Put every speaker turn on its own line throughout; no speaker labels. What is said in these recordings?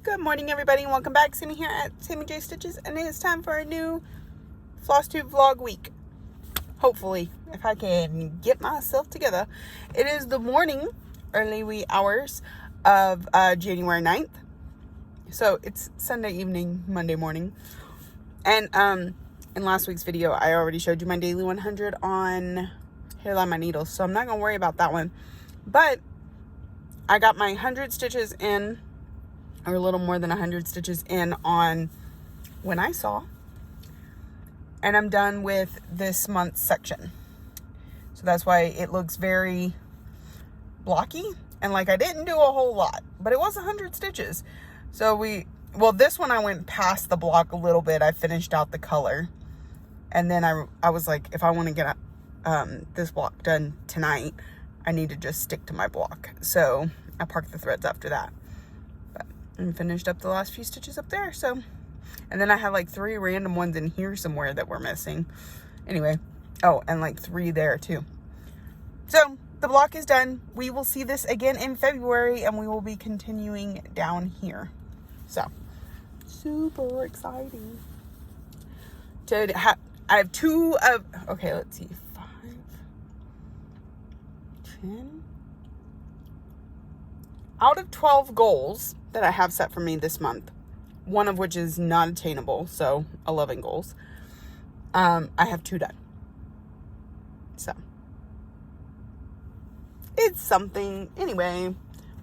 Good morning, everybody, and welcome back. Sammy here at Sammy J Stitches, and it is time for a new Flosstube vlog week. Hopefully, if I can get myself together. It is the morning, early wee hours of January 9th. So it's Sunday evening, Monday morning. And in last week's video, I already showed you my daily 100 on Hairline My Needles, so I'm not gonna worry about that one. But I got my 100 stitches in, or a little more than 100 stitches in on When I Saw, and I'm done with this month's section. So that's why it looks very blocky, and like I didn't do a whole lot, but it was 100 stitches. So this one I went past the block a little bit. I finished out the color, and then I was like, if I want to get this block done tonight, I need to just stick to my block. So I parked the threads after that, and finished up the last few stitches up there. So, and then I had like 3 random ones in here somewhere that were missing. Anyway, oh, and like 3 there too. So the block is done. We will see this again in February, and we will be continuing down here. So super exciting. I have 2 of, okay, let's see, 5, 10, out of 12 goals that I have set for me this month, one of which is not attainable, so 11 goals, I have 2 done. So it's something. Anyway,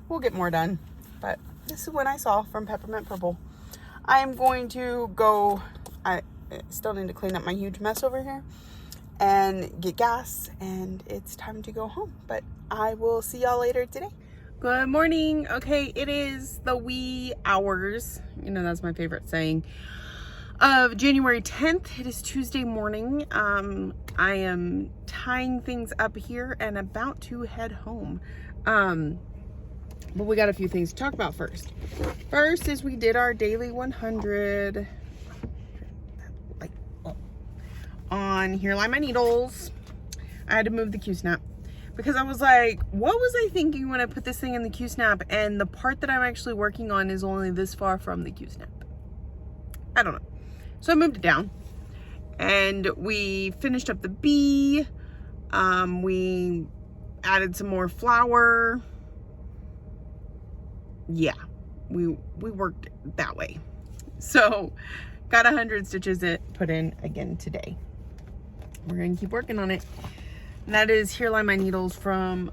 we'll get more done, but this is When I Saw from Peppermint Purple. I am going to go, I still need to clean up my huge mess over here and get gas, and it's time to go home, but I will see y'all later today. Good morning. Okay, it is the wee hours, you know, that's my favorite saying, of January 10th. It is Tuesday morning. I am tying things up here and about to head home. But we got a few things to talk about first. First is we did our daily 100 on Hairline My Needles. I had to move the Q-snap because I was like, what was I thinking when I put this thing in the Q-snap, and the part that I'm actually working on is only this far from the Q-snap? I don't know. So I moved it down, and we finished up the bee. We added some more flour. Yeah, we worked that way. So got 100 stitches put in again today. We're gonna keep working on it. And that is Hairline My Needles from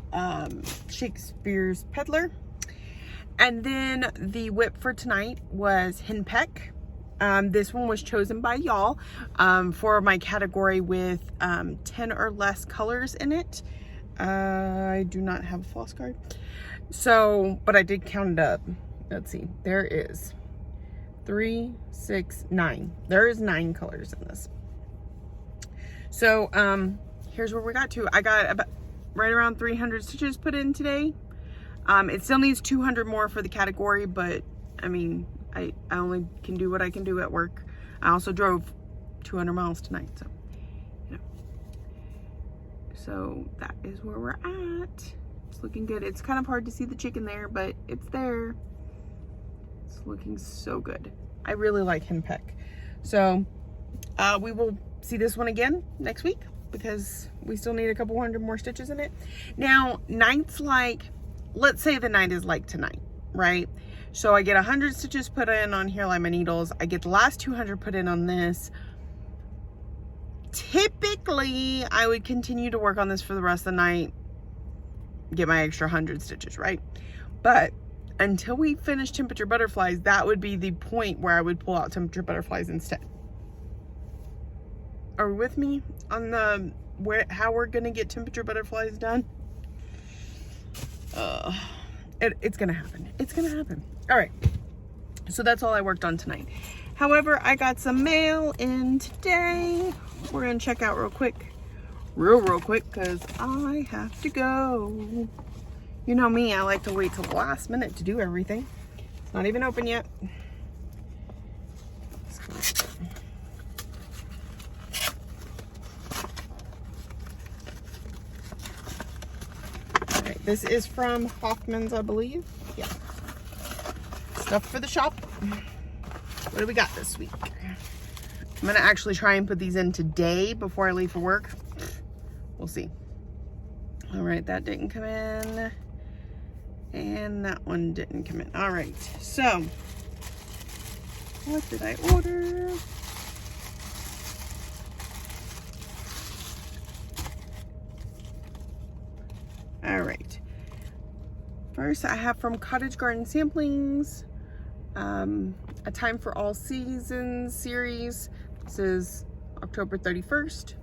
Shakespeare's Peddler. And then the whip for tonight was Henpeck. This one was chosen by y'all for my category with 10 or less colors in it. I do not have a floss card. So, but I did count it up. Let's see. There is 3, 6, 9. There is 9 colors in this. So, here's where we got to. I got about right around 300 stitches put in today. It still needs 200 more for the category, but I mean, I only can do what I can do at work. I also drove 200 miles tonight, so, you know. So that is where we're at. It's looking good. It's kind of hard to see the chicken there, but it's there. It's looking so good. I really like Henpeck. So we will see this one again next week, because we still need a couple hundred more stitches in it. Now, night's like, let's say the night is like tonight, right? So I get 100 stitches put in on Hairline My Needles. I get the last 200 put in on this. Typically, I would continue to work on this for the rest of the night, get my extra 100 stitches, right? But until we finish Temperature Butterflies, that would be the point where I would pull out Temperature Butterflies instead. Are we with me on the how we're gonna get Temperature Butterflies done? It's gonna happen. It's gonna happen. All right. So that's all I worked on tonight. However, I got some mail in today. We're gonna check out real quick, because I have to go. You know me, I like to wait till the last minute to do everything. It's not even open yet. This is from Hoffman's, I believe. Yeah. Stuff for the shop. What do we got this week? I'm gonna actually try and put these in today before I leave for work. We'll see. All right, that didn't come in. And that one didn't come in. All right, so what did I order? All right. First, I have from Cottage Garden Samplings, A Time for All Seasons series. This is October 31st.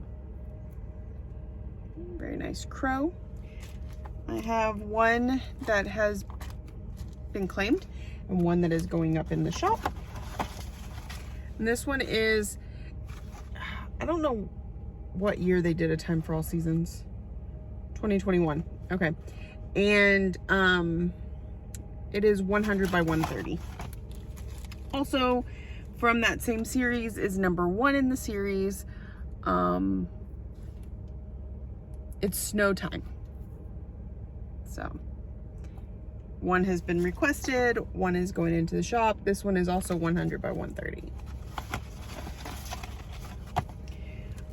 Very nice crow. I have one that has been claimed and one that is going up in the shop. And this one is, I don't know what year they did A Time for All Seasons. 2021. Okay. And it is 100 by 130. Also from that same series is number 1 in the series. It's Snow Time. So one has been requested, one is going into the shop. This one is also 100 by 130.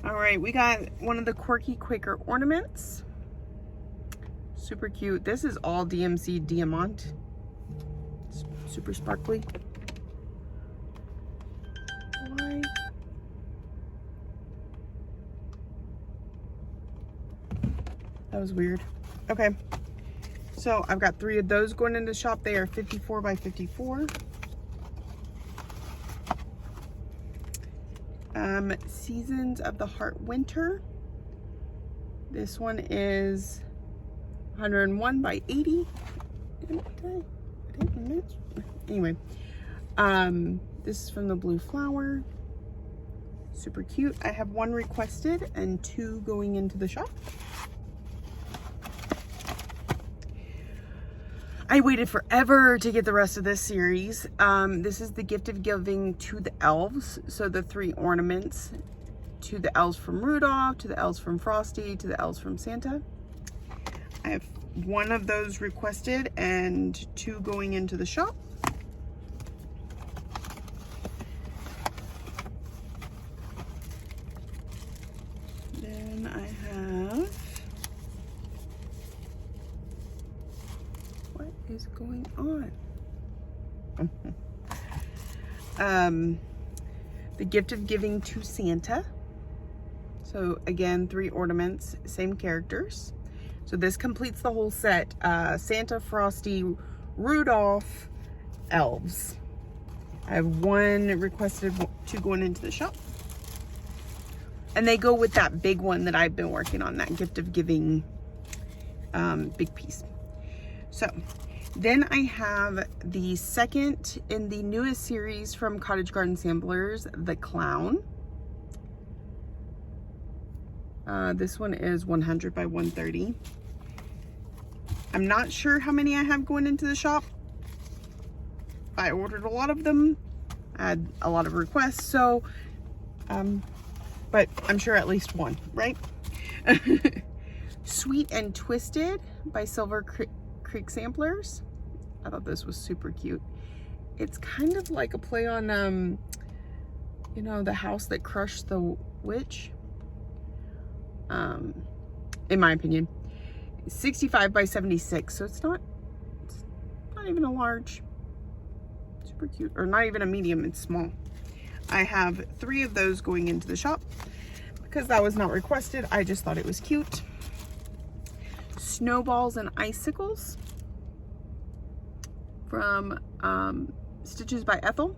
All right, we got one of the Quirky Quaker ornaments. Super cute. This is all DMC Diamant. It's super sparkly. Why? That was weird. Okay. So I've got 3 of those going into the shop. They are 54 by 54. Seasons of the Heart Winter. This one is 101 by 80. Anyway, this is from the Blue Flower. Super cute. I have 1 requested and 2 going into the shop. I waited forever to get the rest of this series. This is the Gift of Giving to the Elves. So the 3 ornaments to the elves from Rudolph, to the elves from Frosty, to the elves from Santa. I have 1 of those requested and 2 going into the shop. Then I have, what is going on? The Gift of Giving to Santa. So again, 3 ornaments, same characters. So this completes the whole set. Santa, Frosty, Rudolph, elves. I have 1 requested, 2 going into the shop. And they go with that big one that I've been working on, that Gift of Giving big piece. So then I have the second in the newest series from Cottage Garden Samplers, The Clown. This one is 100 by 130. I'm not sure how many I have going into the shop. I ordered a lot of them. I had a lot of requests, so, but I'm sure at least 1, right? Sweet and Twisted by Silver Creek Samplers. I thought this was super cute. It's kind of like a play on, you know, The House That Crushed the Witch. In my opinion. 65 by 76, so it's not even a large. Super cute, or not even a medium, it's small. I have 3 of those going into the shop because that was not requested. I just thought it was cute. Snowballs and Icicles from Stitches by Ethel.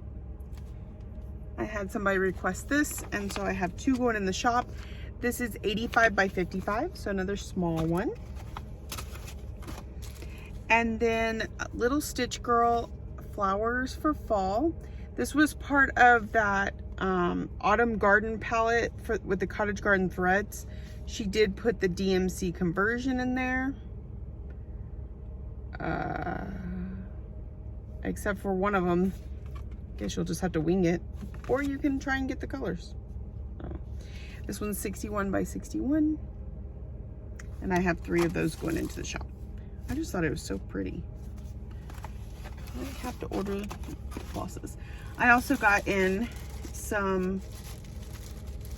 I had somebody request this, and so I have 2 going in the shop. This is 85 by 55, so another small one. And then Little Stitch Girl Flowers for Fall. This was part of that Autumn Garden palette with the Cottage Garden threads. She did put the DMC conversion in there. Except for one of them. Guess you'll just have to wing it. Or you can try and get the colors. This one's 61 by 61. And I have 3 of those going into the shop. I just thought it was so pretty. I have to order flosses. I also got in some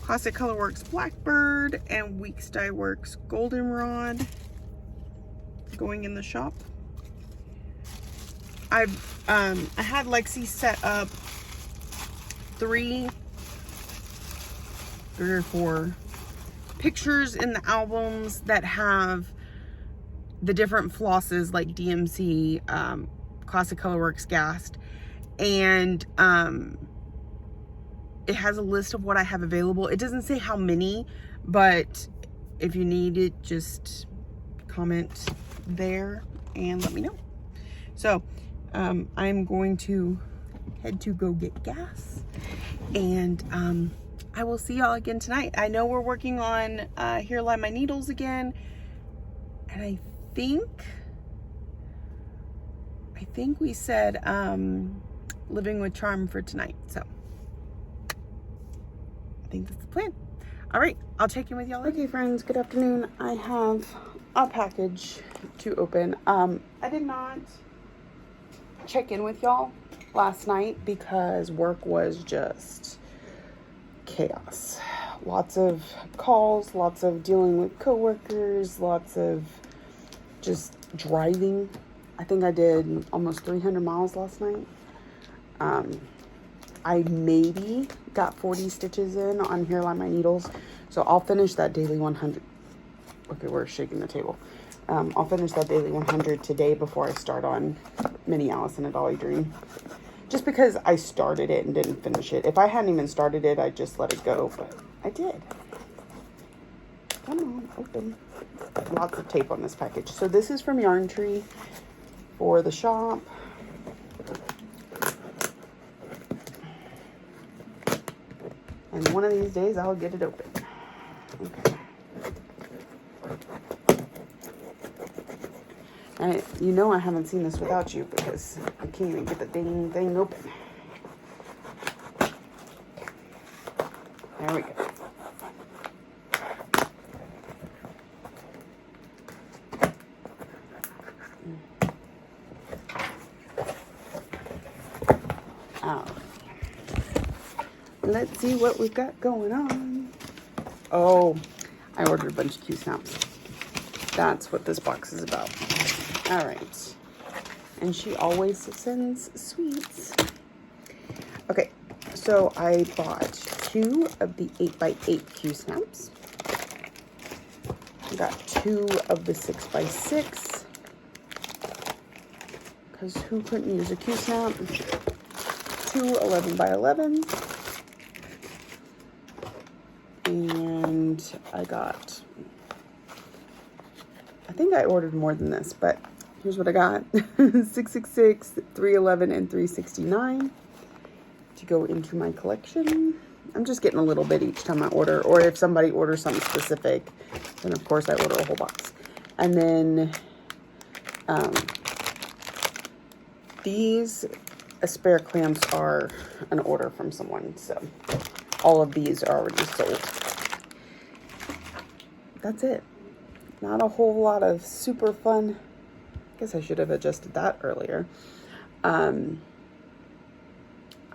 Classic Colorworks Blackbird and Weeks Dye Works Goldenrod going in the shop. I had Lexi set up three or four pictures in the albums that have the different flosses like DMC, Classic Colorworks Gast, and it has a list of what I have available. It doesn't say how many, but if you need it, just comment there and let me know. So I'm going to head to go get gas, and I will see y'all again tonight. I know we're working on Here Lie My Needles again, and I think we said Living with Charm for tonight, so I think that's the plan. All right, I'll check in with y'all later. Okay, friends, good afternoon. I have a package to open. I did not check in with y'all last night because work was just chaos. Lots of calls, lots of dealing with coworkers, lots of just driving. I think I did almost 300 miles last night. I maybe got 40 stitches in on Here Lie My Needles, so I'll finish that daily 100. Okay, we're shaking the table. I'll finish that daily 100 today before I start on Mini Alice in a Dolly Dream. Just because I started it and didn't finish it. If I hadn't even started it, I'd just let it go, but I did. Come on, open. Lots of tape on this package. So this is from Yarn Tree for the shop. And one of these days I'll get it open. Okay. And you know I haven't seen this without you because I can't even get the dang thing open. There we go. Let's see what we've got going on. Oh, I ordered a bunch of Q-snaps. That's what this box is about. All right. And she always sends sweets. Okay, so I bought 2 of the 8x8 Q-snaps. I got 2 of the 6x6. Because who couldn't use a Q-snap? 2 11x11s. And I think I ordered more than this, but here's what I got. 666, 311, and 369 to go into my collection. I'm just getting a little bit each time I order, or if somebody orders something specific, then of course I order a whole box. And then these spare clamps are an order from someone, so all of these are already sold. That's it. Not a whole lot of super fun. I guess I should have adjusted that earlier. I'm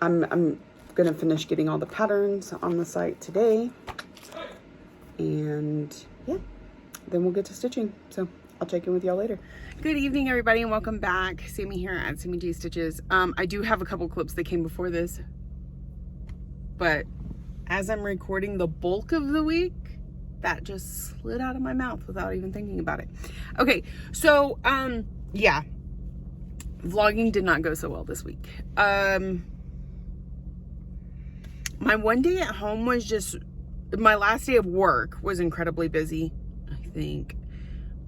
gonna finish getting all the patterns on the site today, and yeah, then we'll get to stitching. So I'll check in with y'all later. Good evening, everybody, and welcome back. Sammy here at Sammy J Stitches. I do have a couple clips that came before this, but as I'm recording the bulk of the week, that just slid out of my mouth without even thinking about it. Okay, so yeah, vlogging did not go so well this week. My one day at home was just, my last day of work was incredibly busy. I think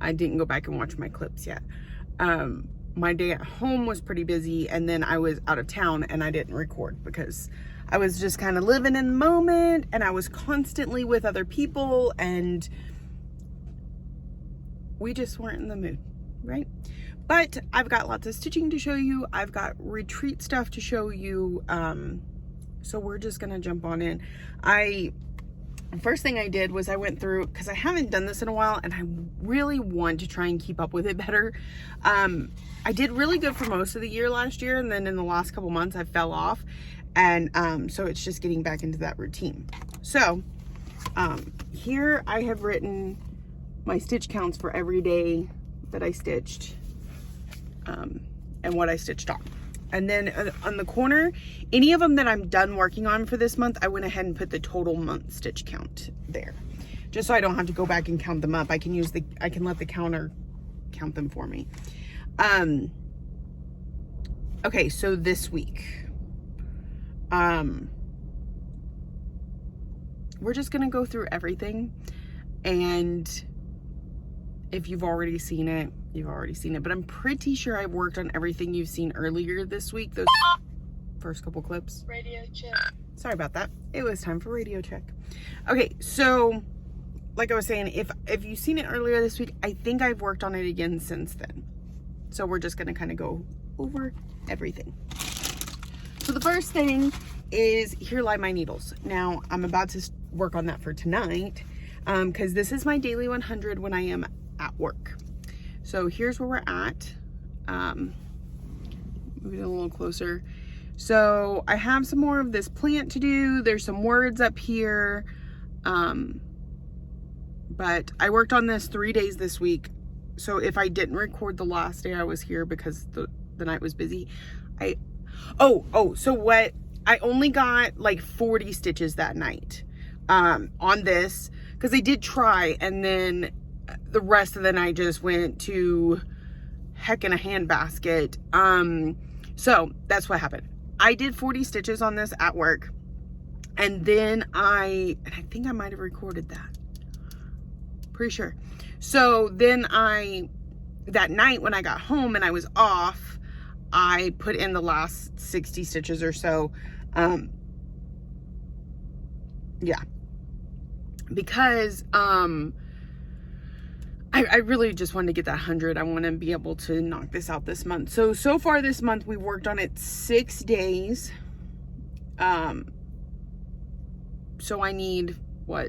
I didn't go back and watch my clips yet. My day at home was pretty busy, and then I was out of town and I didn't record because I was just kind of living in the moment, and I was constantly with other people, and we just weren't in the mood, right? But I've got lots of stitching to show you. I've got retreat stuff to show you. So we're just gonna jump on in. First thing I did was I went through, because I haven't done this in a while and I really want to try and keep up with it better. I did really good for most of the year last year, and then in the last couple months I fell off. And so it's just getting back into that routine. So here I have written my stitch counts for every day that I stitched, and what I stitched on. And then on the corner, any of them that I'm done working on for this month, I went ahead and put the total month stitch count there, just so I don't have to go back and count them up. I can let the counter count them for me. Okay, so this week, we're just gonna go through everything, and if you've already seen it, you've already seen it, but I'm pretty sure I've worked on everything you've seen earlier this week, those first couple clips.
Radio check.
Sorry about that. It was time for radio check. Okay, so like I was saying, if you've seen it earlier this week, I think I've worked on it again since then. So we're just gonna kind of go over everything. So the first thing is Here Lie My Needles. Now I'm about to work on that for tonight, because this is my daily 100 when I am at work. So here's where we're at. Move it a little closer. So I have some more of this plant to do. There's some words up here. But I worked on this 3 days this week. So if I didn't record the last day I was here because the night was busy, so what, I only got like 40 stitches that night on this, because I did try, and then the rest of the night just went to heck in a handbasket. So that's what happened. I did 40 stitches on this at work, and then I think I might have recorded that. Pretty sure. So then that night when I got home and I was off, I put in the last 60 stitches or so. Yeah. Because I really just wanted to get that 100. I want to be able to knock this out this month. So far this month, we worked on it 6 days. So I need, what,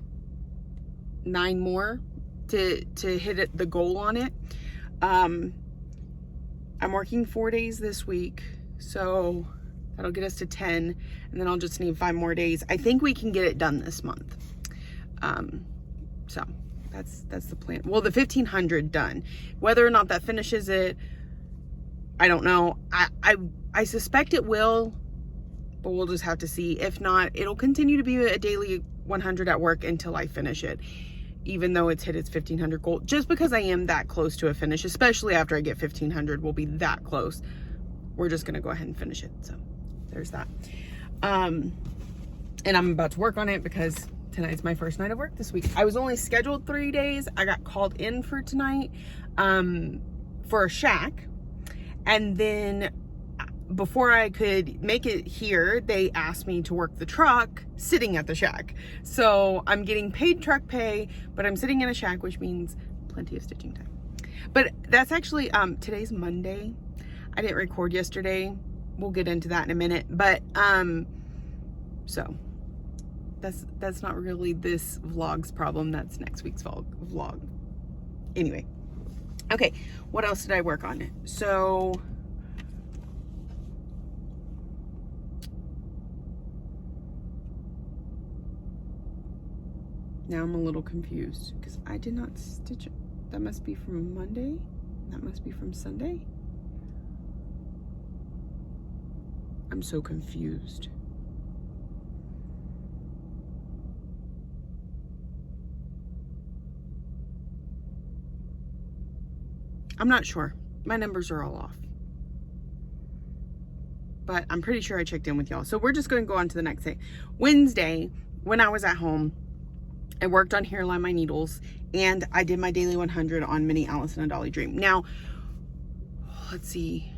9 more to hit the goal on it. I'm working 4 days this week, so that'll get us to 10, and then I'll just need 5 more days. I think we can get it done this month. So that's the plan. Well, the 1500 done. Whether or not that finishes it, I don't know. I suspect it will, but we'll just have to see. If not, it'll continue to be a daily 100 at work until I finish it, even though it's hit its 1500 goal, just because I am that close to a finish, especially after I get 1500, we'll be that close. We're just gonna go ahead and finish it. So there's that. And I'm about to work on it because tonight's my first night of work this week. I was only scheduled 3 days. I got called in for tonight, for a shack. And then before I could make it here, they asked me to work the truck sitting at the shack. So I'm getting paid truck pay, but I'm sitting in a shack, which means plenty of stitching time. But that's actually, today's Monday. I didn't record yesterday. We'll get into that in a minute. But, so that's not really this vlog's problem. That's next week's vlog. Anyway. Okay. What else did I work on? So now I'm a little confused because I did not stitch it. That must be from Monday. That must be from Sunday. I'm so confused. I'm not sure. My numbers are all off. But I'm pretty sure I checked in with y'all. So we're just going to go on to the next day. Wednesday, when I was at home, I worked on Here Lie My Needles, and I did my daily 100 on Mini Alice and a Dolly Dream. Now, let's see.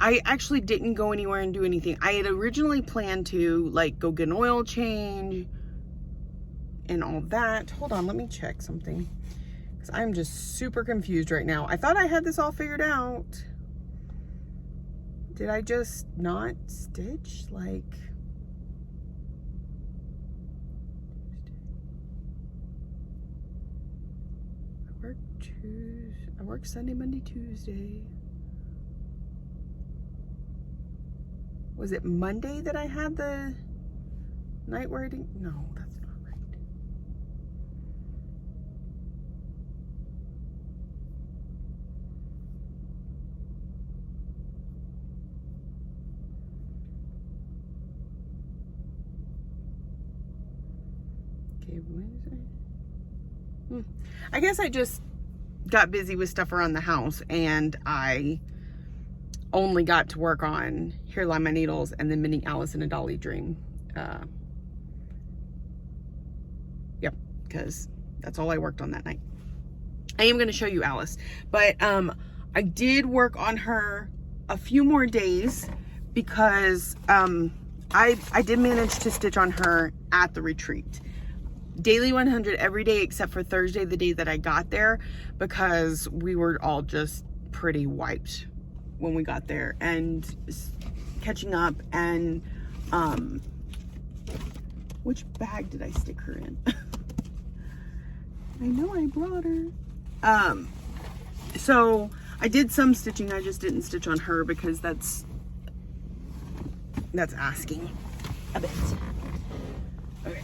I actually didn't go anywhere and do anything. I had originally planned to like go get an oil change and all that. Hold on, let me check something, because I'm just super confused right now. I thought I had this all figured out. Did I just not stitch? Like, I work Sunday, Monday, Tuesday. was it Monday that I had the night where I didn't? No, that's not right. Okay, Wednesday. I guess I just got busy with stuff around the house, and I only got to work on Here Lie My Needles and then Minnie Alice in a Dolly Dream. Yep, because that's all I worked on that night. I am going to show you Alice, but I did work on her a few more days because I did manage to stitch on her at the retreat. Daily 100 every day except for Thursday, the day that I got there, because we were all just pretty wiped when we got there and catching up. And which bag did I stick her in? I know I brought her. So I did some stitching. I just didn't stitch on her because that's asking a bit. Okay.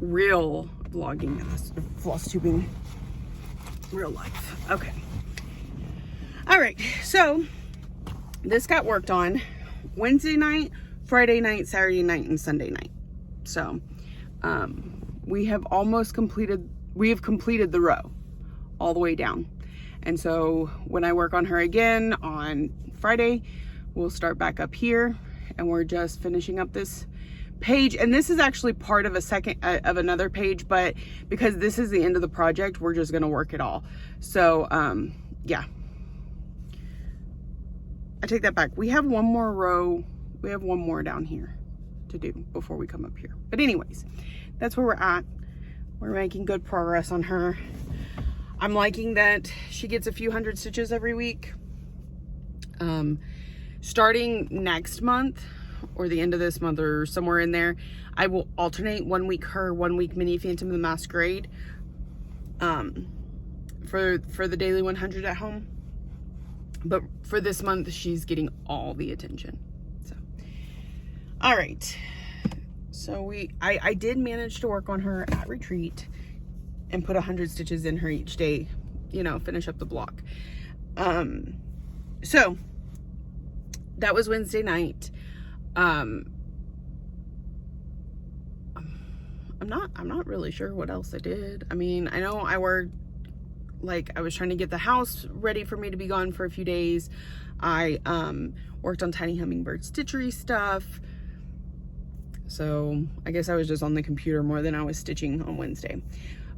Real vlogging in this floss tubing, real life. Okay. All right. So this got worked on Wednesday night, Friday night, Saturday night, and Sunday night. So we have completed the row all the way down. And so when I work on her again on Friday, we'll start back up here, and we're just finishing up this page. And this is actually part of another page, but because this is the end of the project, we're just gonna work it all. So yeah, I take that back. We have one more row. We have one more down here to do before we come up here. But anyways, that's where we're at. We're making good progress on her. I'm liking that she gets a few hundred stitches every week. Starting next month, or the end of this month, or somewhere in there, I will alternate 1 week her, 1 week Mini Phantom of the Masquerade for the daily 100 at home. But for this month, she's getting all the attention. So, all right. So I did manage to work on her at retreat and put 100 stitches in her each day, you know, finish up the block. So that was Wednesday night. I'm not really sure what else I did. I mean, I know I worked, like, I was trying to get the house ready for me to be gone for a few days. I worked on Tiny Hummingbird stitchery stuff. So I guess I was just on the computer more than I was stitching on Wednesday.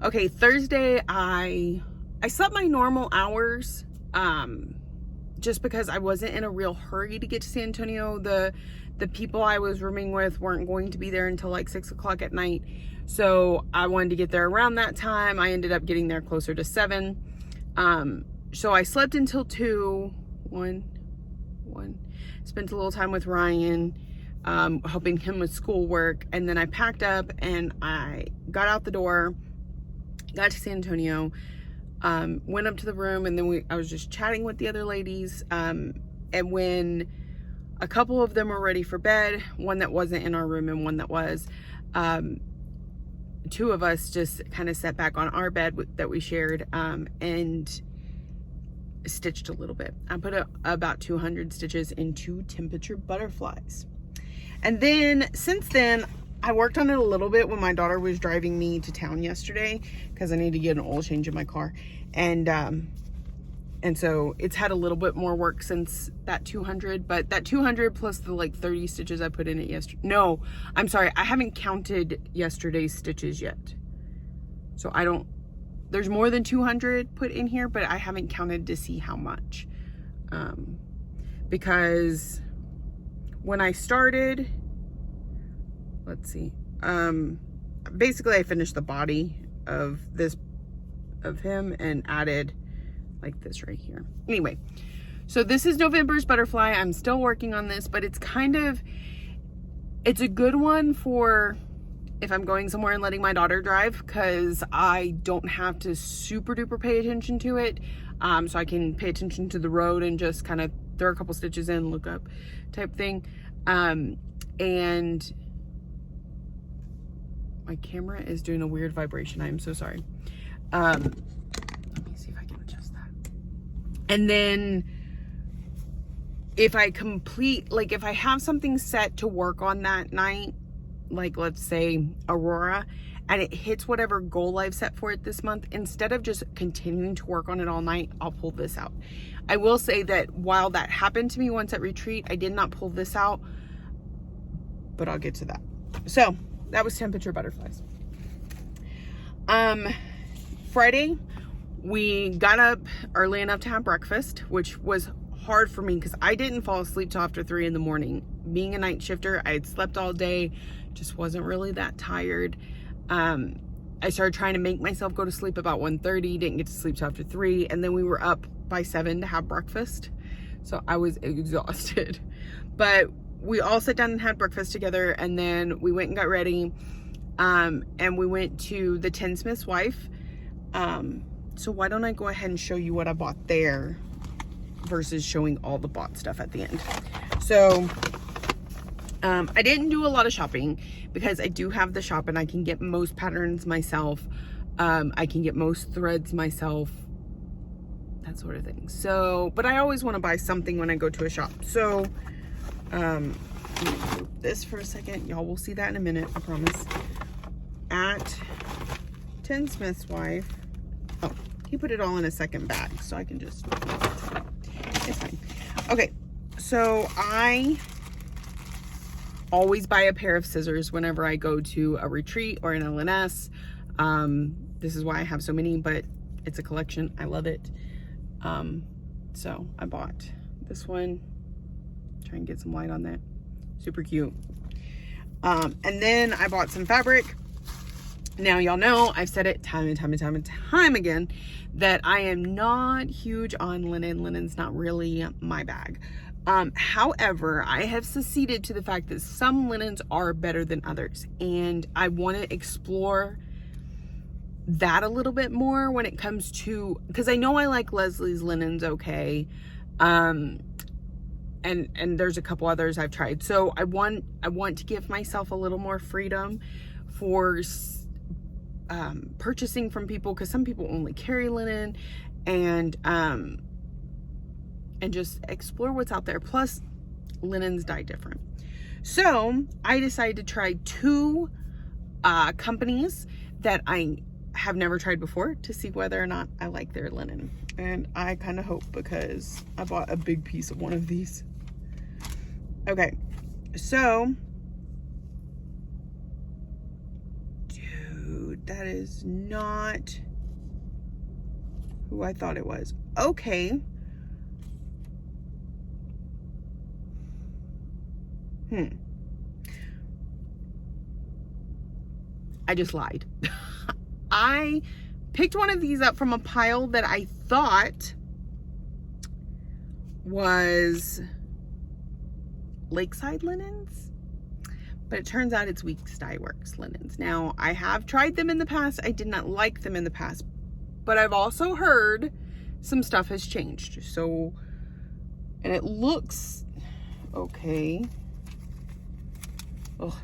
Okay, Thursday, I slept my normal hours, just because I wasn't in a real hurry to get to San Antonio. The people I was rooming with weren't going to be there until like 6 o'clock at night. So I wanted to get there around that time. I ended up getting there closer to 7. So I slept until 2, 1, spent a little time with Ryan, helping him with schoolwork. And then I packed up and I got out the door, got to San Antonio, went up to the room, and then I was just chatting with the other ladies. And when a couple of them were ready for bed, one that wasn't in our room and one that was, 2 of us just kind of sat back on our bed that we shared, and stitched a little bit. I put about 200 stitches into Temperature Butterflies. And then since then, I worked on it a little bit when my daughter was driving me to town yesterday, because I need to get an oil change in my car. And so it's had a little bit more work since that 200, but that 200 plus the like 30 stitches I put in it yesterday. No, I'm sorry. I haven't counted yesterday's stitches yet. So there's more than 200 put in here, but I haven't counted to see how much. Because when I started, let's see, basically I finished the body of him and added like this right here. Anyway, so this is November's butterfly. I'm still working on this, but it's a good one for if I'm going somewhere and letting my daughter drive, because I don't have to super duper pay attention to it. So I can pay attention to the road and just kind of throw a couple stitches in, look up type thing. And my camera is doing a weird vibration. I am so sorry. Let me see if I can adjust that. And then if I if I have something set to work on that night, like let's say Aurora, and it hits whatever goal I've set for it this month, instead of just continuing to work on it all night, I'll pull this out. I will say that while that happened to me once at retreat, I did not pull this out, but I'll get to that. So that was temperature butterflies. Friday, we got up early enough to have breakfast, which was hard for me because I didn't fall asleep till after 3 in the morning. Being a night shifter, I had slept all day, just wasn't really that tired. I started trying to make myself go to sleep about 1:30, didn't get to sleep till after 3, and then we were up by 7 to have breakfast. So I was exhausted. But we all sat down and had breakfast together, and then we went and got ready, and we went to the Tinsmith's Wife. So why don't I go ahead and show you what I bought there versus showing all the bought stuff at the end. So I didn't do a lot of shopping because I do have the shop and I can get most patterns myself. I can get most threads myself, that sort of thing. So, but I always want to buy something when I go to a shop. So, let me move this for a second. Y'all will see that in a minute, I promise. At Tinsmith's Wife. Oh, he put it all in a second bag, so I can just, it's fine. Okay, so I always buy a pair of scissors whenever I go to a retreat or an LNS. This is why I have so many, but it's a collection. I love it. So I bought this one. Try and get some light on that. Super cute. And then I bought some fabric. Now, y'all know, I've said it time and time again, that I am not huge on linen. Linen's not really my bag. However, I have seceded to the fact that some linens are better than others. And I want to explore that a little bit more when it comes to, because I know I like Leslie's linens okay. And there's a couple others I've tried. So I want to give myself a little more freedom for purchasing from people, because some people only carry linen, and just explore what's out there. Plus, linens dye different. So I decided to try 2 companies that I have never tried before to see whether or not I like their linen. And I kind of hope, because I bought a big piece of one of these. Okay, so dude, that is not who I thought it was. Okay. I just lied. I picked one of these up from a pile that I thought was Lakeside linens, but it turns out it's Weeks Dye Works linens. Now, I have tried them in the past. I did not like them in the past, but I've also heard some stuff has changed. So, and it looks okay. Oh,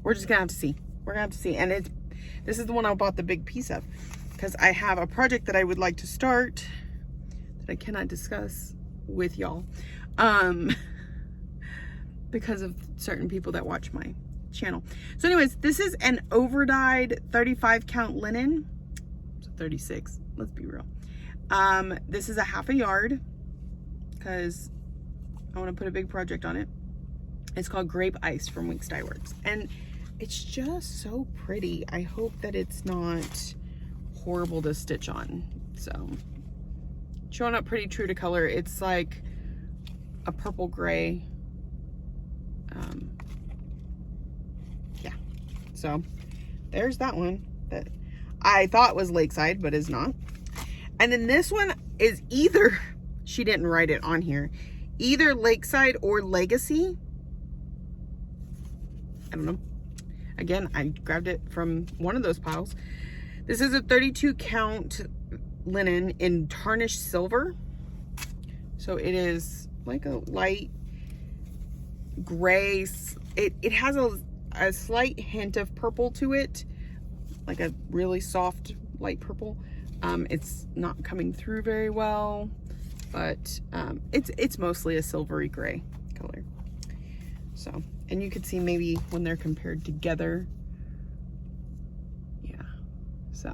we're just gonna have to see. We're gonna have to see. And this is the one I bought the big piece of, because I have a project that I would like to start that I cannot discuss with y'all, because of certain people that watch my channel. So anyways, this is an over-dyed 35 count linen. So 36, let's be real. This is a half a yard, because I want to put a big project on it. It's called Grape Ice from Weeks Dye Works, and it's just so pretty. I hope that it's not horrible to stitch on. So, showing up pretty true to color. It's like a purple gray. Yeah. So, there's that one that I thought was Lakeside, but is not. And then this one is either, she didn't write it on here, either Lakeside or Legacy. I don't know. Again, I grabbed it from one of those piles. This is a 32 count linen in tarnished silver. So it is like a light gray. It has a slight hint of purple to it, like a really soft light purple. It's not coming through very well, but it's mostly a silvery gray color. So, and you could see maybe when they're compared together. Yeah, so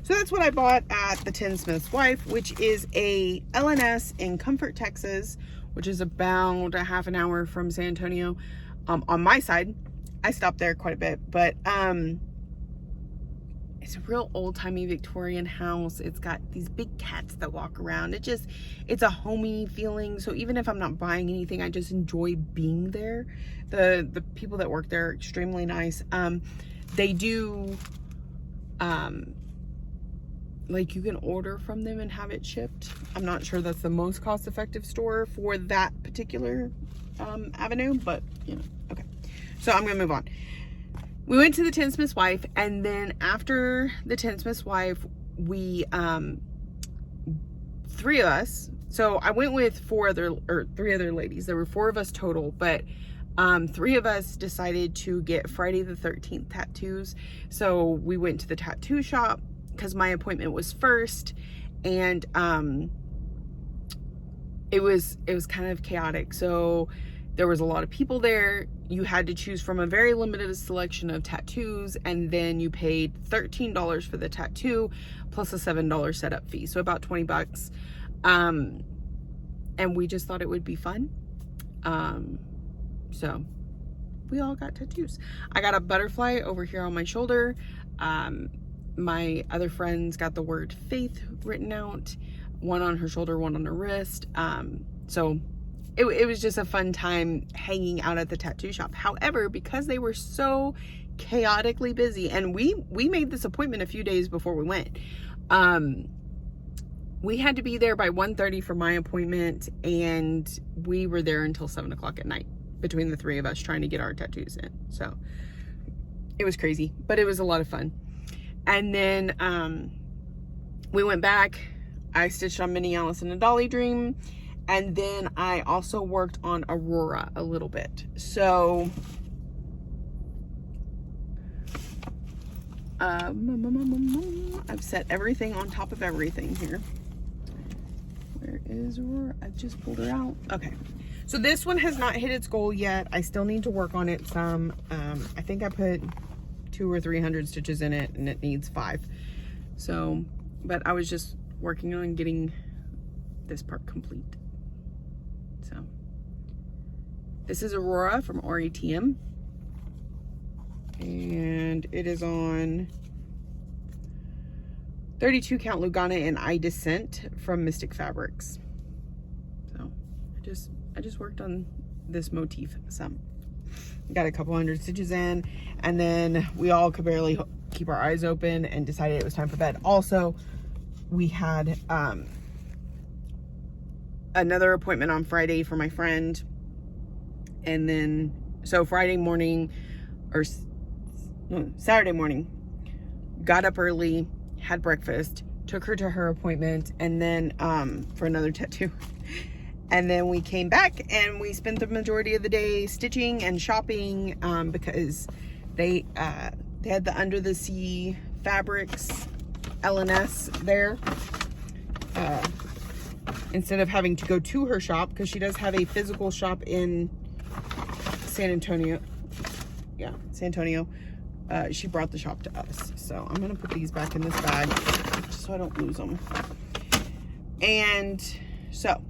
that's what I bought at the Tinsmith's Wife, which is a LNS in Comfort, Texas, which is about a half an hour from San Antonio. On my side, I stopped there quite a bit, but it's a real old-timey Victorian house. It's got these big cats that walk around. It's a homey feeling. So even if I'm not buying anything, I just enjoy being there. The people that work there are extremely nice. They do, like, you can order from them and have it shipped. I'm not sure that's the most cost-effective store for that particular avenue, but, you know, okay. So I'm gonna move on. We went to the Tinsmith's Wife, and then after the Tinsmith's Wife, we, 3 of us, so I went with 3 other ladies. There were 4 of us total, but 3 of us decided to get Friday the 13th tattoos. So we went to the tattoo shop because my appointment was first, and it was kind of chaotic. So there was a lot of people there. You had to choose from a very limited selection of tattoos, and then you paid $13 for the tattoo plus a $7 setup fee, so about 20 bucks. And we just thought it would be fun. So we all got tattoos. I got a butterfly over here on my shoulder. My other friends got the word faith written out, one on her shoulder, one on her wrist. So it was just a fun time hanging out at the tattoo shop. However, because they were so chaotically busy, and we made this appointment a few days before we went, we had to be there by 1:30 for my appointment, and we were there until 7 o'clock at night between the 3 of us trying to get our tattoos in. So it was crazy, but it was a lot of fun. And then we went back. I stitched on Minnie, Alice, and a Dolly Dream. And then I also worked on Aurora a little bit. So I've set everything on top of everything here. Where is Aurora? I just pulled her out. Okay. So this one has not hit its goal yet. I still need to work on it some. I think I put 200 or 300 stitches in it, and it needs 5. So, but I was just working on getting this part complete. So this is Aurora from RETM, and it is on 32 count Lugana in I Descent from Mystic Fabrics. So I just worked on this motif some. Got a couple hundred stitches in, and then we all could barely keep our eyes open and decided it was time for bed. Also, we had another appointment on Friday for my friend, and then so Friday morning, or no, Saturday morning, got up early, had breakfast, took her to her appointment, and then for another tattoo. And then we came back and we spent the majority of the day stitching and shopping, because they had the Under the Sea Fabrics LNS there. Instead of having to go to her shop, because she does have a physical shop in San Antonio. Yeah, San Antonio. She brought the shop to us. So I'm going to put these back in this bag just so I don't lose them. And so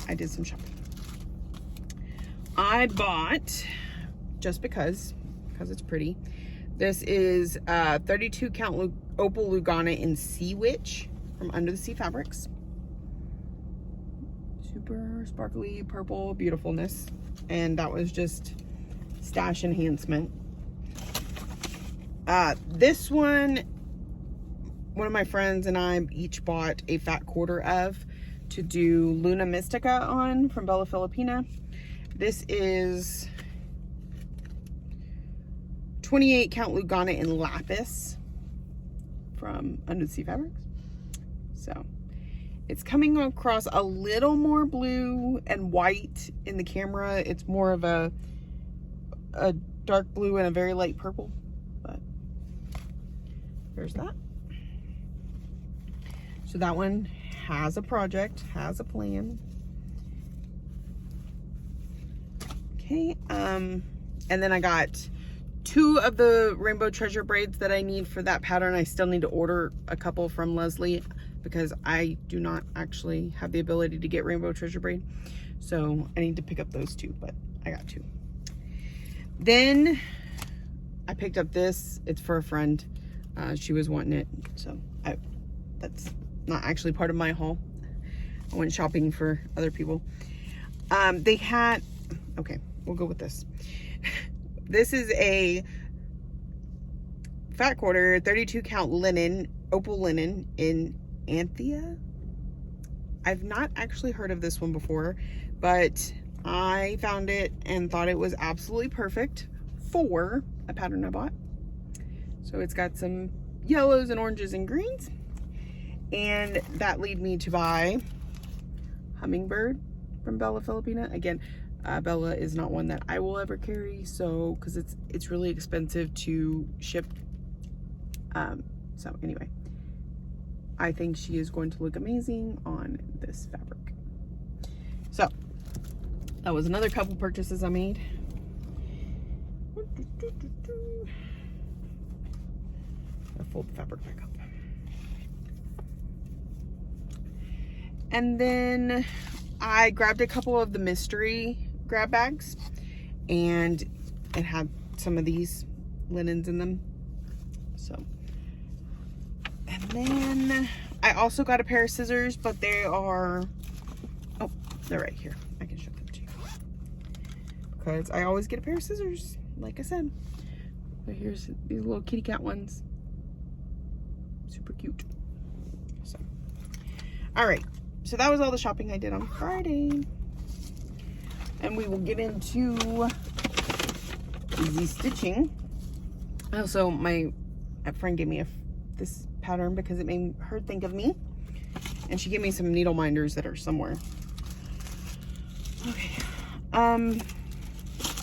I did some shopping. I bought, just because it's pretty, this is 32 count Opal Lugana in Sea Witch from Under the Sea Fabrics. Super sparkly purple beautifulness, and that was just stash enhancement. This one of my friends and I each bought a fat quarter of to do Luna Mystica on from Bella Filipina. This is 28 count Lugana in Lapis from Under the Sea Fabrics. So it's coming across a little more blue and white in the camera. It's more of a dark blue and a very light purple, but there's that. So that one has a project, has a plan. Okay, and then I got 2 of the Rainbow Treasure braids that I need for that pattern. I still need to order a couple from Leslie because I do not actually have the ability to get Rainbow Treasure braid. So I need to pick up those 2, but I got 2. Then I picked up this. It's for a friend. She was wanting it, so that's not actually part of my haul. I went shopping for other people. They had, okay, we'll go with this. This is a fat quarter 32 count linen, opal linen in Anthea. I've not actually heard of this one before, but I found it and thought it was absolutely perfect for a pattern I bought. So it's got some yellows and oranges and greens, and that lead me to buy Hummingbird from Bella Filipina. Again, Bella is not one that I will ever carry, so because it's really expensive to ship. So anyway, I think she is going to look amazing on this fabric. So that was another couple purchases I made. I'll fold the fabric back up. And then I grabbed a couple of the mystery grab bags, and it had some of these linens in them. So, and then I also got a pair of scissors, but they are, oh, they're right here. I can show them to you because I always get a pair of scissors, like I said. But here's these little kitty cat ones. Super cute. So, all right. So that was all the shopping I did on Friday. And we will get into the stitching. Also, my friend gave me this pattern because it made her think of me. And she gave me some needle minders that are somewhere. Okay. All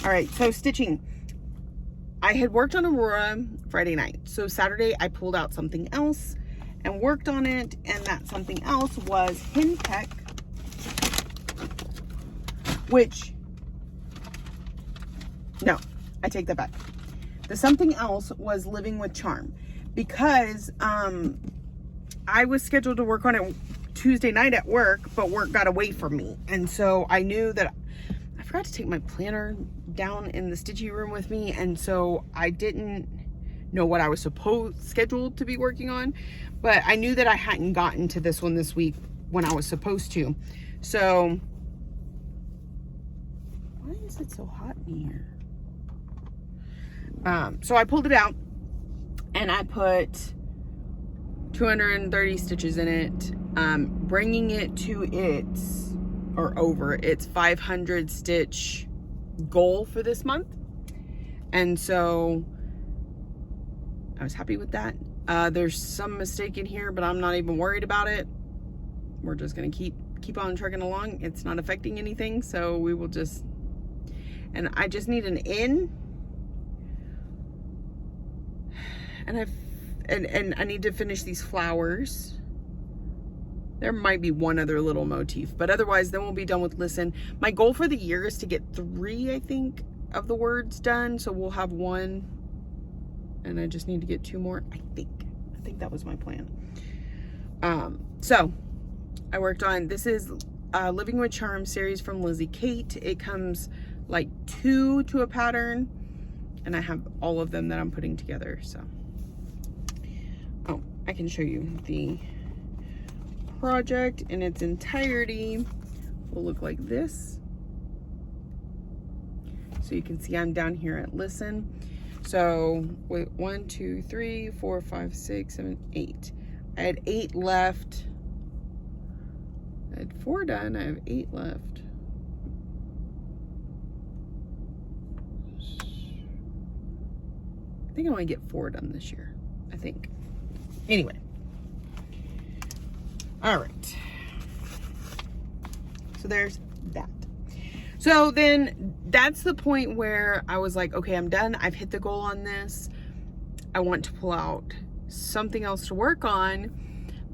right, so stitching. I had worked on Aurora Friday night. So Saturday I pulled out something else and worked on it, and that something else was Henpeck, which, no, I take that back. The something else was Living with Charm, because I was scheduled to work on it Tuesday night at work, but work got away from me. And so I knew that I forgot to take my planner down in the stitchy room with me, and so I didn't know what I was scheduled to be working on, but I knew that I hadn't gotten to this one this week when I was supposed to. So why is it so hot in here? So I pulled it out and I put 230 stitches in it, bringing it to over its 500 stitch goal for this month. And so I was happy with that. There's some mistake in here, but I'm not even worried about it. We're just gonna keep on trucking along. It's not affecting anything, so we will just, and I just need an in, and I need to finish these flowers. There might be one other little motif, but otherwise then we'll be done with listen. My goal for the year is to get 3, I think, of the words done, so we'll have 1, and I just need to get 2 more. I think that was my plan. So I worked on, this is Living with Charm series from Lizzie Kate. It comes like 2 to a pattern, and I have all of them that I'm putting together. So, oh, I can show you the project in its entirety. Will look like this. So you can see I'm down here at listen. So wait, 1, 2, 3, 4, 5, 6, 7, 8. I had 8 left. I had 4 done. I have 8 left. think I want to get 4 done this year, I think. Anyway. All right. So there's that. So then that's the point where I was like, okay, I'm done. I've hit the goal on this. I want to pull out something else to work on.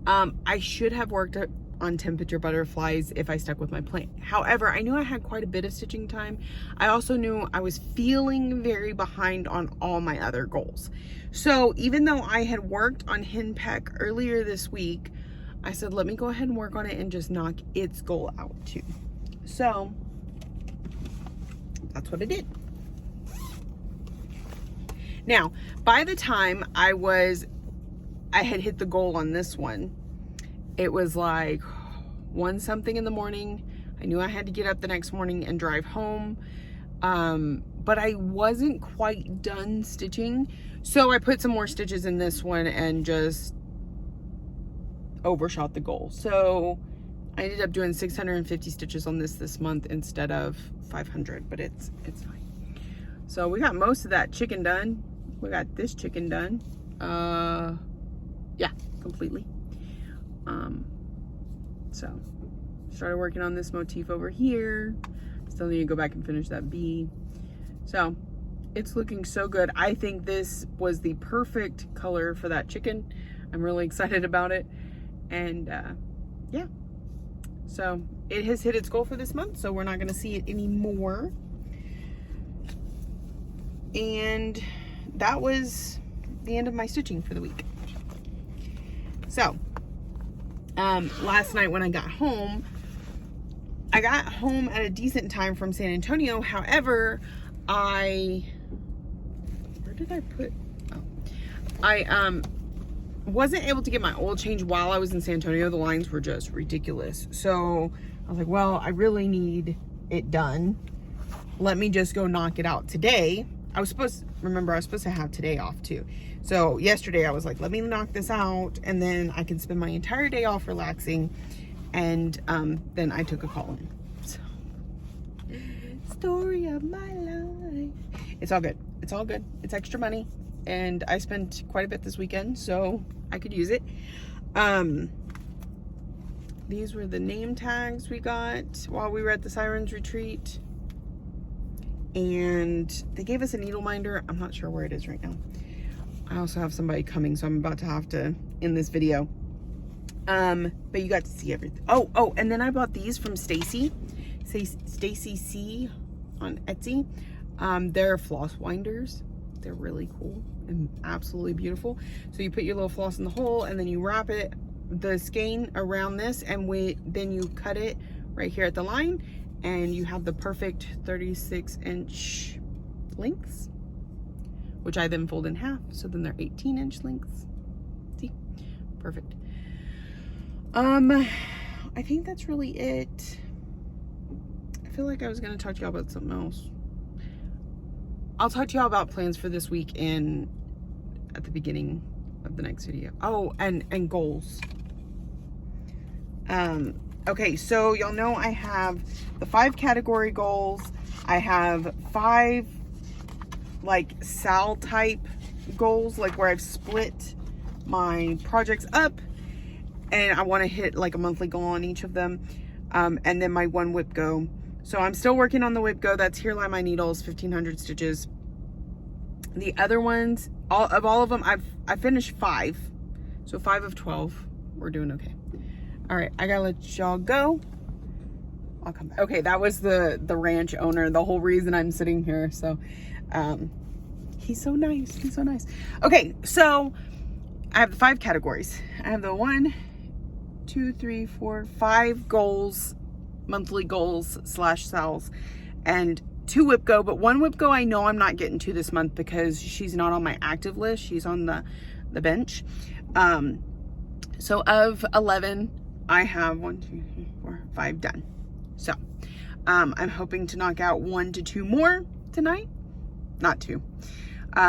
I should have worked on temperature butterflies if I stuck with my plan. However, I knew I had quite a bit of stitching time. I also knew I was feeling very behind on all my other goals. So even though I had worked on hen peck earlier this week, I said, let me go ahead and work on it and just knock its goal out too. So that's what I did. Now, by the time I had hit the goal on this one, it was like 1 something in the morning. I knew I had to get up the next morning and drive home. But I wasn't quite done stitching. So I put some more stitches in this one and just overshot the goal. So I ended up doing 650 stitches on this month instead of 500, but it's fine. So we got most of that chicken done. We got this chicken done. Yeah, completely. So started working on this motif over here. Still need to go back and finish that bee. So it's looking so good. I think this was the perfect color for that chicken. I'm really excited about it. And yeah, so it has hit its goal for this month, so we're not going to see it anymore. And that was the end of my stitching for the week. So last night when I got home at a decent time from San Antonio. However, I wasn't able to get my oil change while I was in San Antonio. The lines were just ridiculous. So I was like, well, I really need it done. Let me just go knock it out today. I was supposed to have today off too. So yesterday I was like, let me knock this out and then I can spend my entire day off relaxing. And then I took a call in. So, story of my life. It's all good. It's all good. It's extra money. And I spent quite a bit this weekend, so I could use it. These were the name tags we got while we were at the Sirens Retreat. And they gave us a needle minder. I'm not sure where it is right now. I also have somebody coming, so I'm about to have to end this video. But you got to see everything. Oh, and then I bought these from Stacy C on Etsy. They're floss winders. They're really cool and absolutely beautiful. So you put your little floss in the hole and then you wrap it, the skein around this, and then you cut it right here at the line, and you have the perfect 36-inch lengths, which I then fold in half. So then they're 18-inch lengths. See? Perfect. I think that's really it. I feel like I was going to talk to y'all about something else. I'll talk to y'all about plans for this week at the beginning of the next video. Oh, and goals. Okay, so y'all know I have the 5 category goals. I have 5 like SAL type goals, like where I've split my projects up and I want to hit like a monthly goal on each of them. And then my 1 whip go. So I'm still working on the whip go. That's Here Lie My Needles, 1,500 stitches. The other ones, all of them, I finished 5. So 5 of 12. We're doing okay. All right, I gotta let y'all go. I'll come back. Okay, that was the ranch owner, the whole reason I'm sitting here. So he's so nice. He's so nice. Okay, so I have the 5 categories. I have the 1, 2, 3, 4, 5 goals, monthly goals / sales, and 2 whip go. But 1 whip go I know I'm not getting to this month because she's not on my active list. She's on the bench. So of 11, I have 1, 2, 3, 4, 5 done. So I'm hoping to knock out 1 to 2 more tonight. Not 2.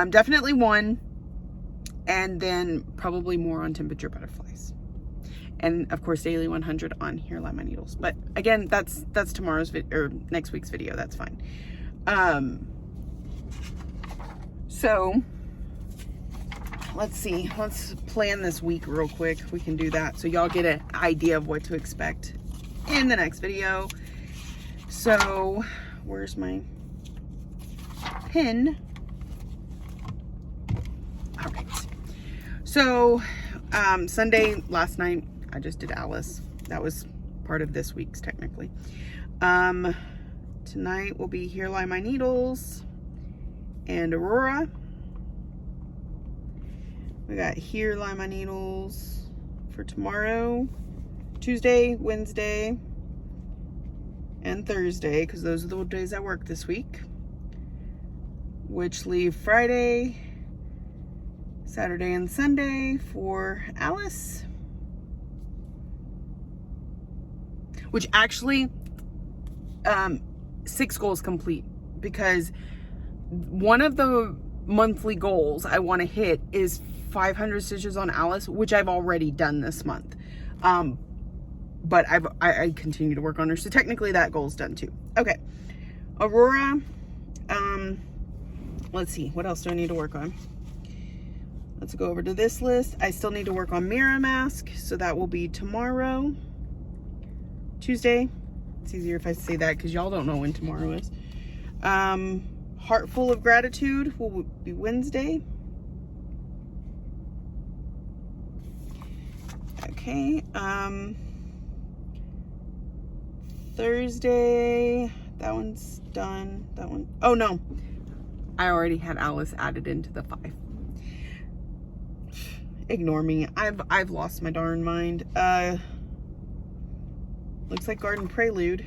Definitely 1, and then probably more on temperature butterflies. And of course, daily 100 on Here Lie My Needles. But again, that's tomorrow's video or next week's video. That's fine. So let's see. Let's plan this week real quick. We can do that so y'all get an idea of what to expect in the next video. So, where's my pin? All right. So, Sunday, last night, I just did Alice. That was part of this week's, technically. Tonight will be Here Lie My Needles and Aurora. We got Here Lie My Needles for tomorrow, Tuesday, Wednesday, and Thursday, because those are the days I work this week, which leave Friday, Saturday, and Sunday for Alice, which actually 6 goals complete, because one of the monthly goals I want to hit is 500 stitches on Alice, which I've already done this month. But I continue to work on her, so technically that goal's done too. Okay, Aurora. Let's see, what else do I need to work on? Let's go over to this list. I still need to work on Mirror Mask, so that will be tomorrow, Tuesday. It's easier if I say that because y'all don't know when tomorrow is. Heart Full of Gratitude will be Wednesday. Okay, Thursday, that one's done. That one, oh no, I already had Alice added into the 5. Ignore me. I've lost my darn mind. Looks like Garden Prelude.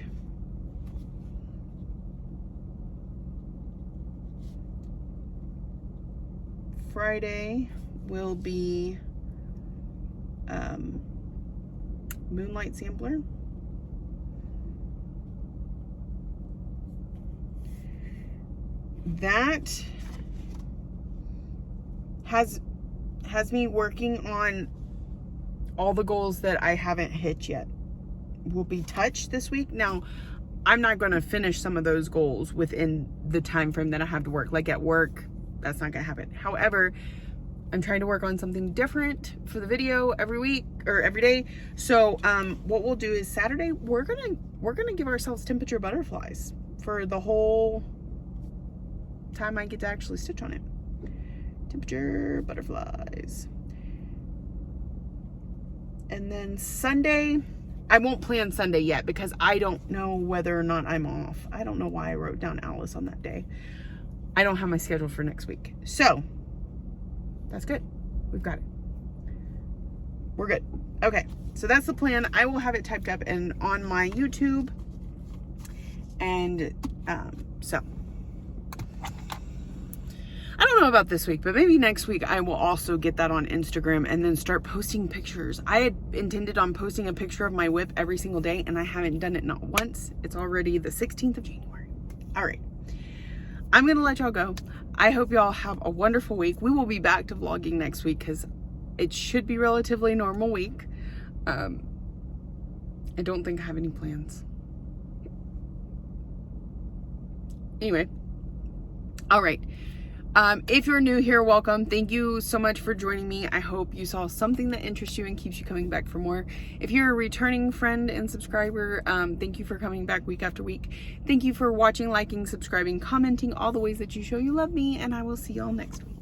Friday will be Moonlight Sampler. That has me working on all the goals that I haven't hit yet. Will be touched this week. Now, I'm not going to finish some of those goals within the time frame that I have to work. Like at work, that's not going to happen. However, I'm trying to work on something different for the video every week or every day. So, what we'll do is Saturday, we're gonna give ourselves temperature butterflies for the whole time I get to actually stitch on it. Temperature butterflies. And then Sunday, I won't plan Sunday yet because I don't know whether or not I'm off. I don't know why I wrote down Alice on that day. I don't have my schedule for next week. So, that's good. We've got it. We're good. Okay, so that's the plan. I will have it typed up and on my YouTube. And so, I don't know about this week, but maybe next week I will also get that on Instagram and then start posting pictures. I had intended on posting a picture of my whip every single day, and I haven't done it not once. It's already the 16th of January. All right. I'm going to let y'all go. I hope y'all have a wonderful week. We will be back to vlogging next week because it should be relatively normal week. I don't think I have any plans. Anyway. All right. If you're new here, welcome. Thank you so much for joining me. I hope you saw something that interests you and keeps you coming back for more. If you're a returning friend and subscriber, thank you for coming back week after week. Thank you for watching, liking, subscribing, commenting, all the ways that you show you love me, and I will see y'all next week.